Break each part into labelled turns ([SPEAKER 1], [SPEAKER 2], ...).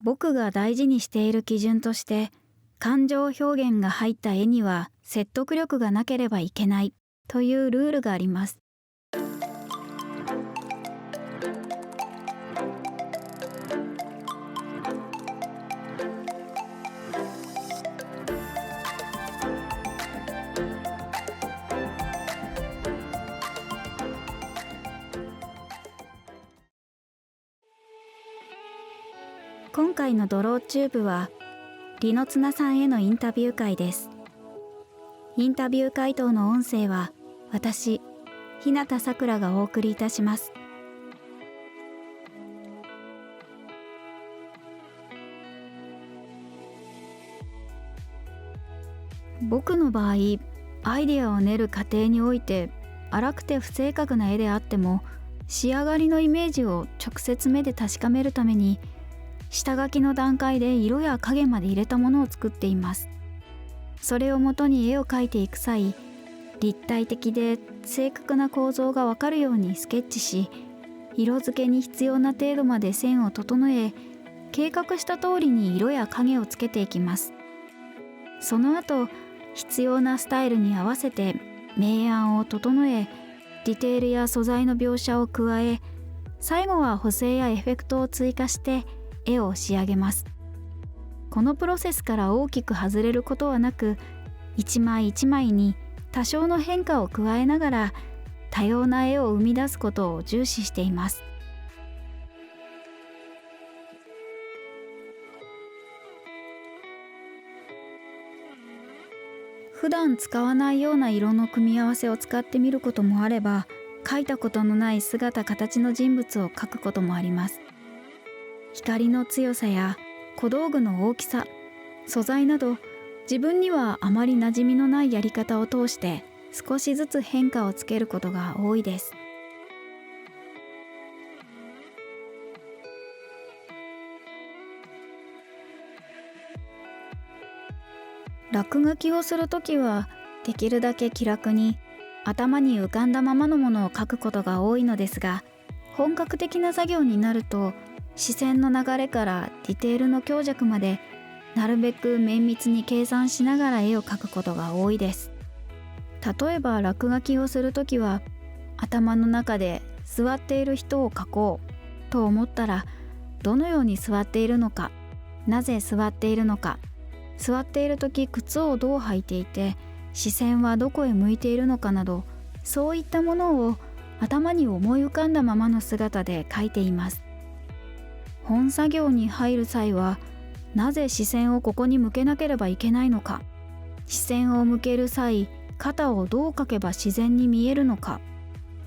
[SPEAKER 1] 僕が大事にしている基準として、感情表現が入った絵には説得力がなければいけないというルールがあります。今回のドローチューブはリノツナさんへのインタビュー会です。インタビュー回答の音声は私、日向さくらがお送りいたします。僕の場合、アイデアを練る過程において荒くて不正確な絵であっても仕上がりのイメージを直接目で確かめるために下書きの段階で色や影まで入れたものを作っています。それをもとに絵を描いていく際、立体的で正確な構造がわかるようにスケッチし、色付けに必要な程度まで線を整え、計画した通りに色や影をつけていきます。その後、必要なスタイルに合わせて明暗を整え、ディテールや素材の描写を加え、最後は補正やエフェクトを追加して絵を仕上げます。このプロセスから大きく外れることはなく、一枚一枚に多少の変化を加えながら多様な絵を生み出すことを重視しています。普段使わないような色の組み合わせを使ってみることもあれば、描いたことのない姿形の人物を描くこともあります。光の強さや小道具の大きさ、素材など自分にはあまり馴染みのないやり方を通して少しずつ変化をつけることが多いです。落書きをするときはできるだけ気楽に頭に浮かんだままのものを描くことが多いのですが、本格的な作業になると視線の流れからディテールの強弱までなるべく綿密に計算しながら絵を描くことが多いです。例えば落書きをするときは、頭の中で座っている人を描こうと思ったら、どのように座っているのか、なぜ座っているのか、座っているとき靴をどう履いていて視線はどこへ向いているのかなど、そういったものを頭に思い浮かんだままの姿で描いています。本作業に入る際は、なぜ視線をここに向けなければいけないのか、視線を向ける際、肩をどう描けば自然に見えるのか、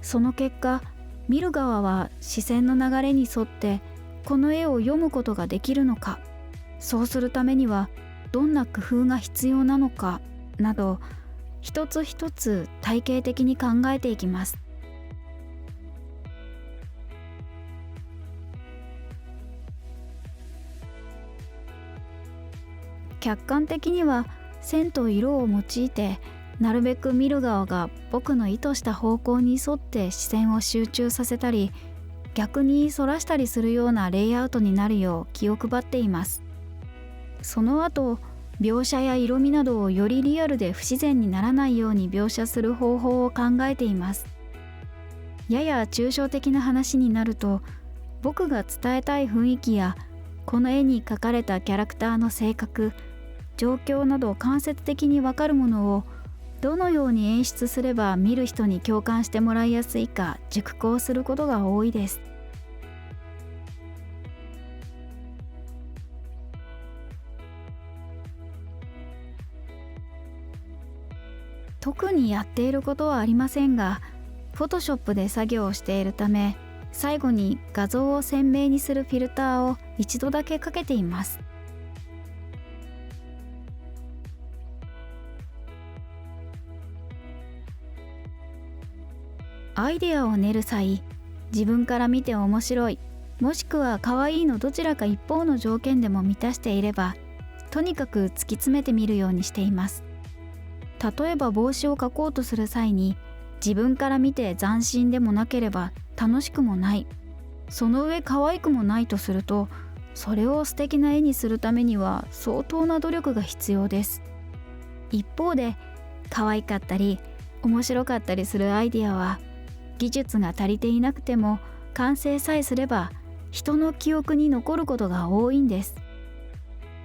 [SPEAKER 1] その結果、見る側は視線の流れに沿ってこの絵を読むことができるのか、そうするためにはどんな工夫が必要なのかなど、一つ一つ体系的に考えていきます。客観的には線と色を用いて、なるべく見る側が僕の意図した方向に沿って視線を集中させたり、逆にそらしたりするようなレイアウトになるよう気を配っています。その後、描写や色味などをよりリアルで不自然にならないように描写する方法を考えています。やや抽象的な話になると、僕が伝えたい雰囲気やこの絵に描かれたキャラクターの性格、状況など間接的にわかるものをどのように演出すれば見る人に共感してもらいやすいか熟考することが多いです。特にやっていることはありませんが、Photoshop で作業をしているため、最後に画像を鮮明にするフィルターを一度だけかけています。アイデアを練る際、自分から見て面白い、もしくは可愛いのどちらか一方の条件でも満たしていれば、とにかく突き詰めてみるようにしています。例えば帽子を描こうとする際に、自分から見て斬新でもなければ楽しくもない、その上可愛くもないとすると、それを素敵な絵にするためには相当な努力が必要です。一方で可愛かったり面白かったりするアイデアは技術が足りていなくても完成さえすれば人の記憶に残ることが多いんです。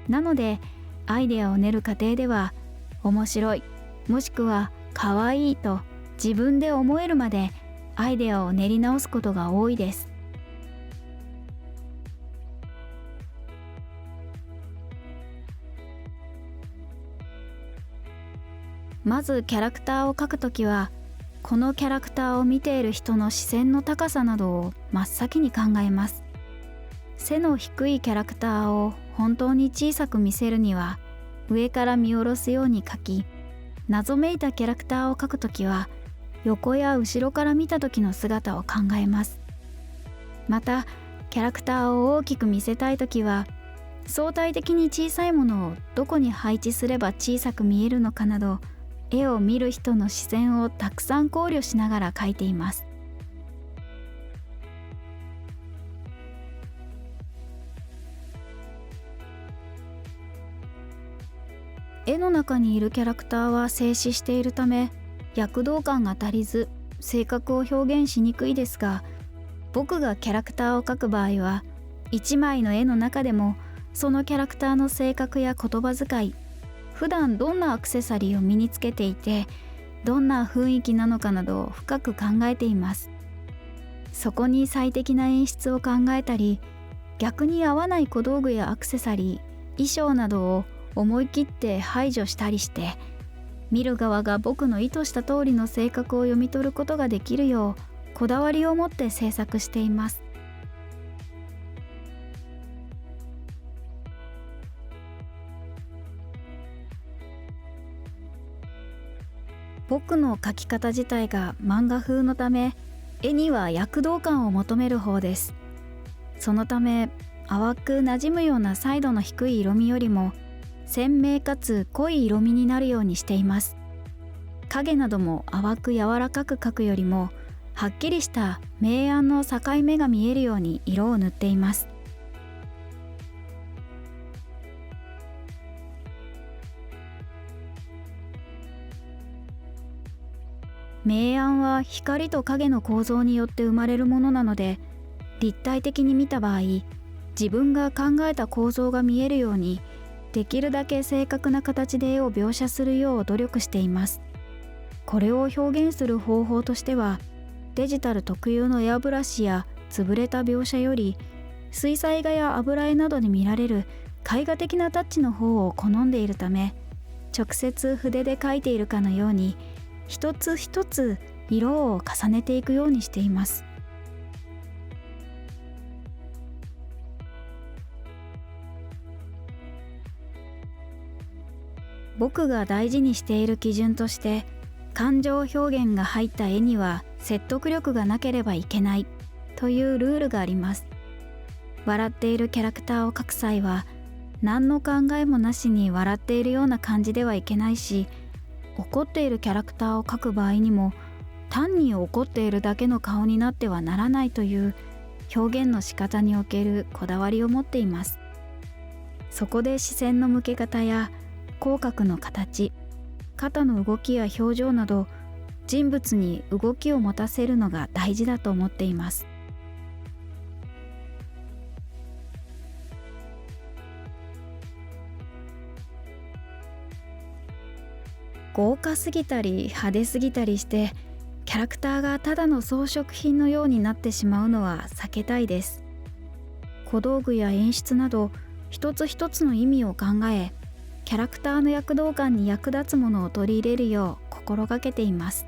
[SPEAKER 1] なのでアイデアを練る過程では面白いもしくは可愛いと自分で思えるまでアイデアを練り直すことが多いです。まずキャラクターを描くときはこのキャラクターを見ている人の視線の高さなどを真っ先に考えます。背の低いキャラクターを本当に小さく見せるには上から見下ろすように描き、謎めいたキャラクターを描くときは横や後ろから見た時の姿を考えます。またキャラクターを大きく見せたいときは相対的に小さいものをどこに配置すれば小さく見えるのかなど絵を見る人の視線をたくさん考慮しながら描いています。絵の中にいるキャラクターは静止しているため躍動感が足りず性格を表現しにくいですが、僕がキャラクターを描く場合は一枚の絵の中でもそのキャラクターの性格や言葉遣い、普段どんなアクセサリーを身につけていてどんな雰囲気なのかなどを深く考えています。そこに最適な演出を考えたり、逆に合わない小道具やアクセサリー、衣装などを思い切って排除したりして見る側が僕の意図した通りの性格を読み取ることができるようこだわりを持って制作しています。僕の描き方自体が漫画風のため絵には躍動感を求める方です。そのため淡く馴染むような彩度の低い色味よりも鮮明かつ濃い色味になるようにしています。影なども淡く柔らかく描くよりもはっきりした明暗の境目が見えるように色を塗っています。明暗は光と影の構造によって生まれるものなので、立体的に見た場合自分が考えた構造が見えるようにできるだけ正確な形で絵を描写するよう努力しています。これを表現する方法としては、デジタル特有のエアブラシや潰れた描写より、水彩画や油絵などで見られる絵画的なタッチの方を好んでいるため、直接筆で描いているかのように、一つ一つ色を重ねていくようにしています。僕が大事にしている基準として、感情表現が入った絵には説得力がなければいけないというルールがあります。笑っているキャラクターを描く際は何の考えもなしに笑っているような感じではいけないし、怒っているキャラクターを描く場合にも単に怒っているだけの顔になってはならないという表現の仕方におけるこだわりを持っています。そこで視線の向け方や口角の形、肩の動きや表情など人物に動きを持たせるのが大事だと思っています。豪華すぎたり派手すぎたりしてキャラクターがただの装飾品のようになってしまうのは避けたいです。小道具や演出など一つ一つの意味を考え、キャラクターの躍動感に役立つものを取り入れるよう心がけています。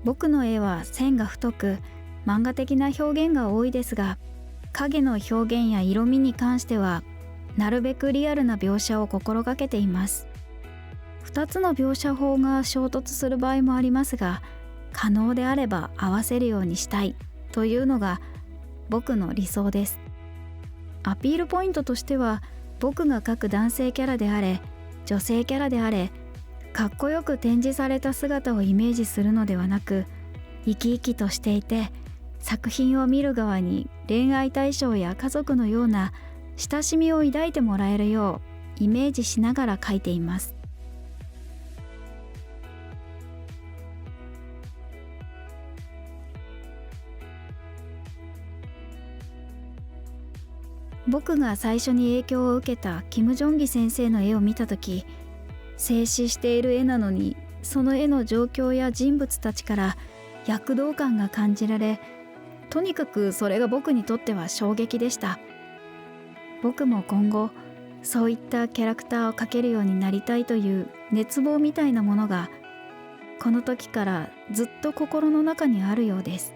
[SPEAKER 1] 僕の絵は線が太く漫画的な表現が多いですが、影の表現や色味に関してはなるべくリアルな描写を心がけています。2つの描写法が衝突する場合もありますが、可能であれば合わせるようにしたいというのが僕の理想です。アピールポイントとしては、僕が描く男性キャラであれ女性キャラであれかっこよく展示された姿をイメージするのではなく、生き生きとしていて作品を見る側に恋愛対象や家族のような親しみを抱いてもらえるようイメージしながら描いています。僕が最初に影響を受けたキム・ジョンギ先生の絵を見た時、静止している絵なのにその絵の状況や人物たちから躍動感が感じられ、とにかくそれが僕にとっては衝撃でした。僕も今後そういったキャラクターを描けるようになりたいという熱望みたいなものがこの時からずっと心の中にあるようです。